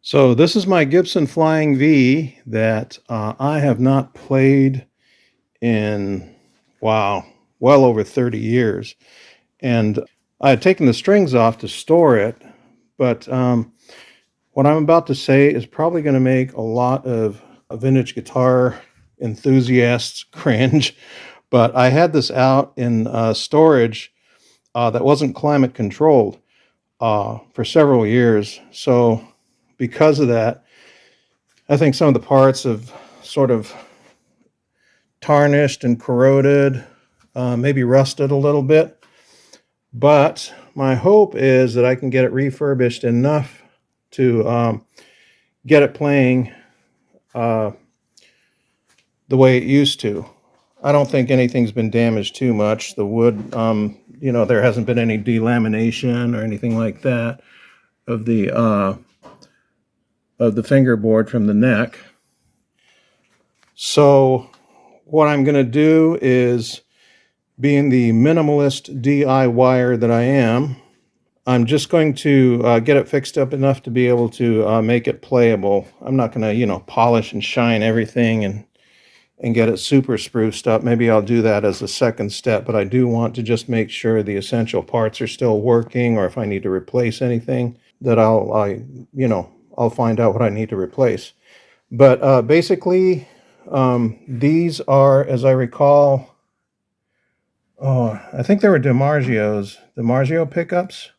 So this is my Gibson Flying V that I have not played in, wow, well over 30 years. And I had taken the strings off to store it, but what I'm about to say is probably going to make a lot of vintage guitar enthusiasts cringe. But I had this out in storage that wasn't climate controlled for several years. So because of that, I think some of the parts have sort of tarnished and corroded, maybe rusted a little bit. But my hope is that I can get it refurbished enough to get it playing the way it used to. I don't think anything's been damaged too much. The wood, there hasn't been any delamination or anything like that of the fingerboard from the neck. So what I'm going to do is, being the minimalist DIYer that I am, I'm just going to get it fixed up enough to be able to make it playable. I'm not going to, polish and shine everything and get it super spruced up. Maybe I'll do that as a second step, but I do want to just make sure the essential parts are still working, or if I need to replace anything, that I'll find out what I need to replace. But basically, these are, as I recall, I think they were DiMarzio pickups.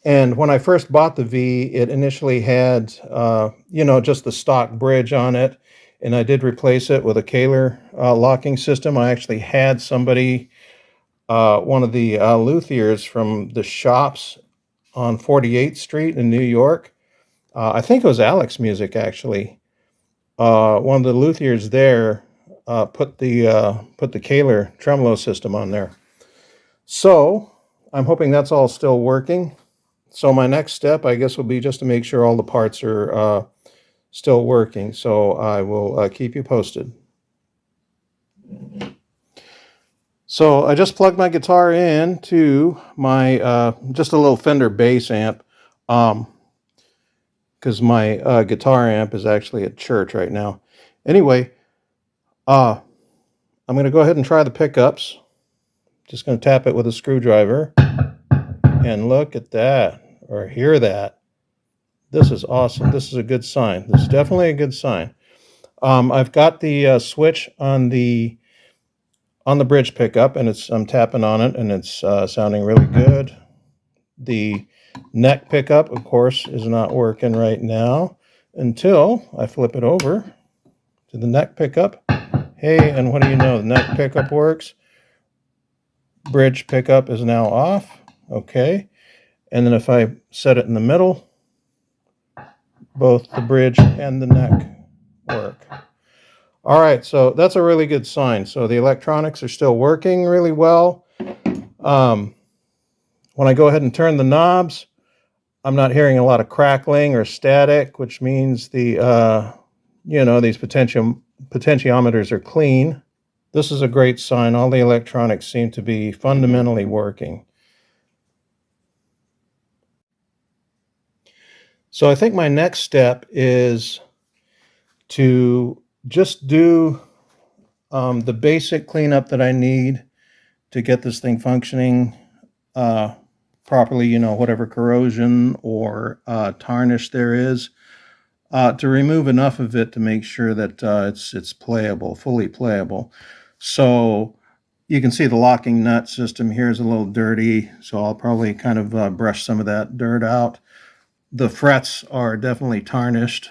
And when I first bought the V, it initially had, just the stock bridge on it. And I did replace it with a Kaler locking system. I actually had somebody, one of the luthiers from the shops on 48th Street in New York. I think it was Alex Music, actually. One of the luthiers there put the Kaler tremolo system on there. So I'm hoping that's all still working. So my next step, I guess, will be just to make sure all the parts are still working. So I will keep you posted. So I just plugged my guitar in to my just a little Fender bass amp, because my guitar amp is actually at church right now. Anyway, I'm going to go ahead and try the pickups. Just going to tap it with a screwdriver. And look at that, or hear that. This is awesome. This is a good sign. This is definitely a good sign. I've got the switch on the bridge pickup, and I'm tapping on it, and it's sounding really good. The neck pickup, of course, is not working right now until I flip it over to the neck pickup. Hey, and what do you know? The neck pickup works. Bridge pickup is now off. Okay. And then if I set it in the middle, both the bridge and the neck work. All right, so that's a really good sign. So the electronics are still working really well. When I go ahead and turn the knobs, I'm not hearing a lot of crackling or static, which means these potentiometers are clean. This is a great sign. All the electronics seem to be fundamentally working. So I think my next step is to just do the basic cleanup that I need to get this thing functioning properly, whatever corrosion or tarnish there is, to remove enough of it to make sure that it's playable, fully playable. So you can see the locking nut system here is a little dirty, so I'll probably kind of brush some of that dirt out. The frets are definitely tarnished,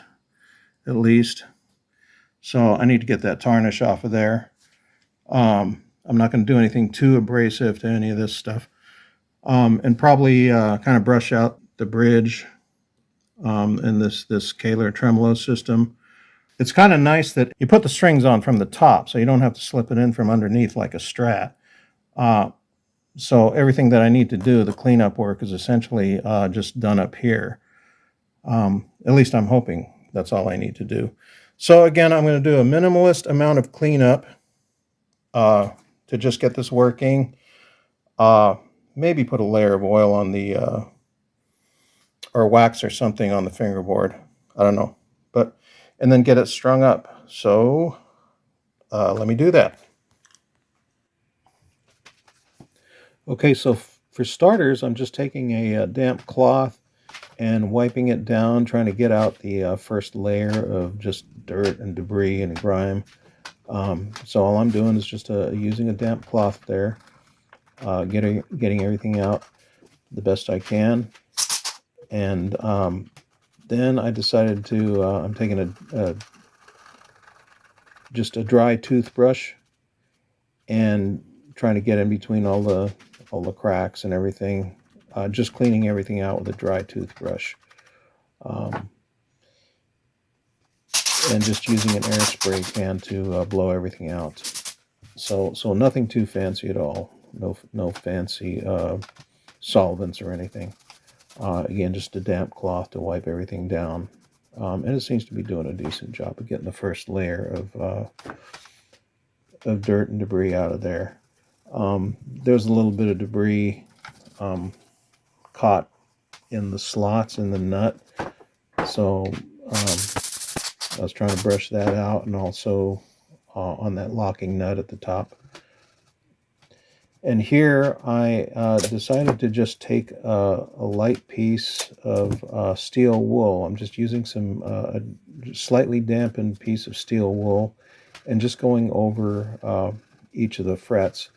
at least. So I need to get that tarnish off of there. I'm not going to do anything too abrasive to any of this stuff. And probably kind of brush out the bridge in this Kaler tremolo system. It's kind of nice that you put the strings on from the top, so you don't have to slip it in from underneath like a Strat. So everything that I need to do, the cleanup work, is essentially just done up here. At least I'm hoping that's all I need to do. So again, I'm going to do a minimalist amount of cleanup to just get this working. Maybe put a layer of oil on the or wax or something on the fingerboard. I don't know, but and then get it strung up. So let me do that. Okay, so for starters, I'm just taking a damp cloth and wiping it down, trying to get out the first layer of just dirt and debris and grime. So all I'm doing is just using a damp cloth there, getting everything out the best I can. And then I decided to, I'm taking just a dry toothbrush and trying to get in between all the cracks and everything, just cleaning everything out with a dry toothbrush. And just using an air spray can to blow everything out. So nothing too fancy at all. No fancy solvents or anything. Again, just a damp cloth to wipe everything down. And it seems to be doing a decent job of getting the first layer of dirt and debris out of there. There's a little bit of debris caught in the slots in the nut. So I was trying to brush that out, and also on that locking nut at the top. And here I decided to just take a light piece of steel wool. I'm just using a slightly dampened piece of steel wool and just going over each of the frets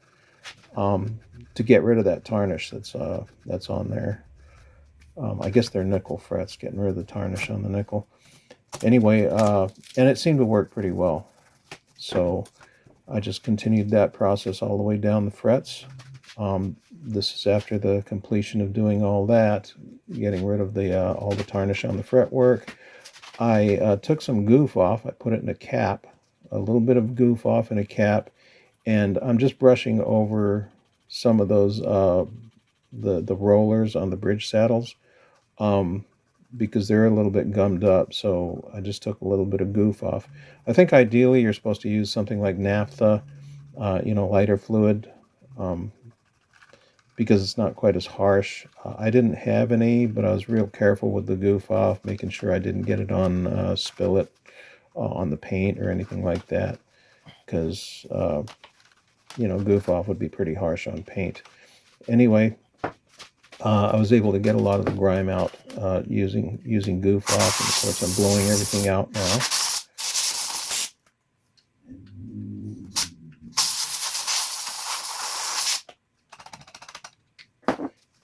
to get rid of that tarnish that's on there. I guess they're nickel frets, getting rid of the tarnish on the nickel. Anyway, and it seemed to work pretty well. So I just continued that process all the way down the frets. This is after the completion of doing all that, getting rid of all the tarnish on the fretwork. I took some goof off. I put it in a cap, a little bit of goof off in a cap, and I'm just brushing over some of those the rollers on the bridge saddles. Because they're a little bit gummed up, so I just took a little bit of goof off. I think ideally you're supposed to use something like naphtha, lighter fluid, because it's not quite as harsh. I didn't have any, but I was real careful with the goof off, making sure I didn't get it on, spill it on the paint or anything like that, because, goof off would be pretty harsh on paint. Anyway, I was able to get a lot of the grime out using goof off, and of course I'm blowing everything out now.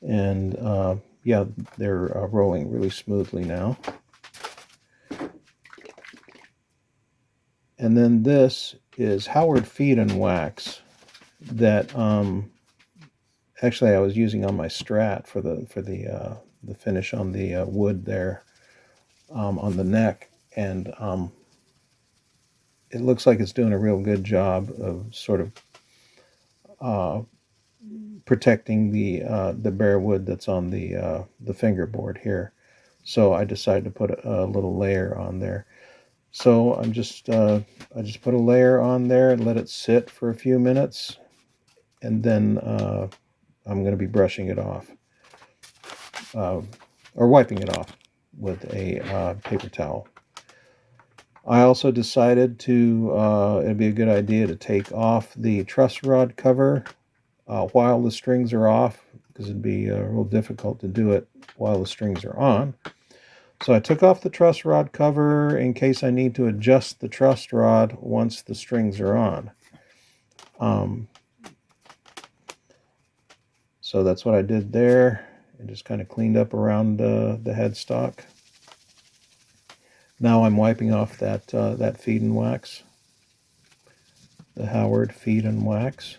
And yeah, they're rolling really smoothly now. And then this is Howard Feed and Wax that actually I was using on my Strat for the finish on the wood there on the neck, and it looks like it's doing a real good job of sort of protecting the bare wood that's on the fingerboard here. So I decided to put a little layer on there. So I just put a layer on there and let it sit for a few minutes, and then I'm going to be brushing it off, or wiping it off with a paper towel. I also decided it'd be a good idea to take off the truss rod cover while the strings are off, because it'd be real difficult to do it while the strings are on. So I took off the truss rod cover in case I need to adjust the truss rod once the strings are on. So that's what I did there, and just kind of cleaned up around the headstock. Now I'm wiping off that feed and wax, the Howard Feed and Wax.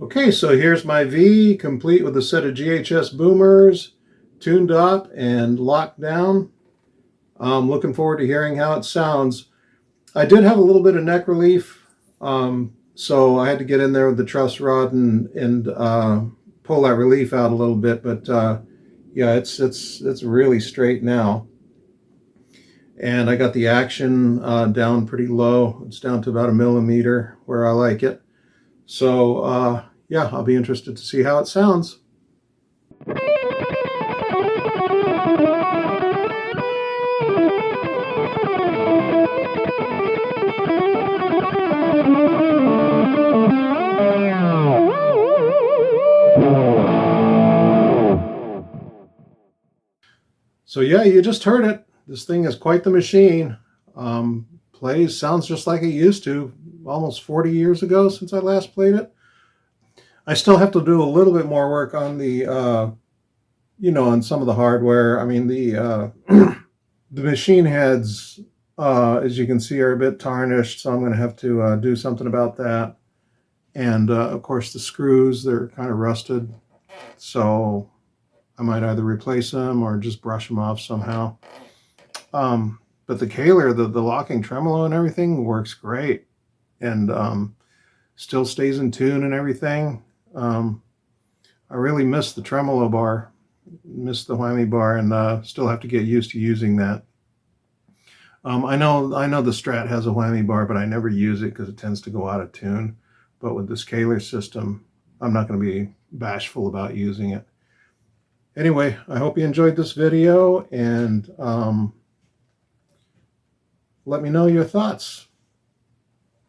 Okay, so here's my V, complete with a set of GHS boomers, tuned up and locked down. I'm looking forward to hearing how it sounds. I did have a little bit of neck relief, so I had to get in there with the truss rod and pull that relief out a little bit, but yeah, it's really straight now. And I got the action down pretty low. It's down to about 1 millimeter where I like it. So yeah, I'll be interested to see how it sounds. So yeah, you just heard it. This thing is quite the machine. Sounds just like it used to, almost 40 years ago since I last played it. I still have to do a little bit more work on the, on some of the hardware. I mean, the the machine heads, as you can see, are a bit tarnished, so I'm going to have to do something about that. And of course, the screws, they're kind of rusted, so I might either replace them or just brush them off somehow. But the Kaler, the locking tremolo and everything works great, and still stays in tune and everything. I really miss the tremolo bar, miss the whammy bar, and still have to get used to using that. I know the Strat has a whammy bar, but I never use it because it tends to go out of tune. But with this Kaler system, I'm not going to be bashful about using it. Anyway, I hope you enjoyed this video, and let me know your thoughts.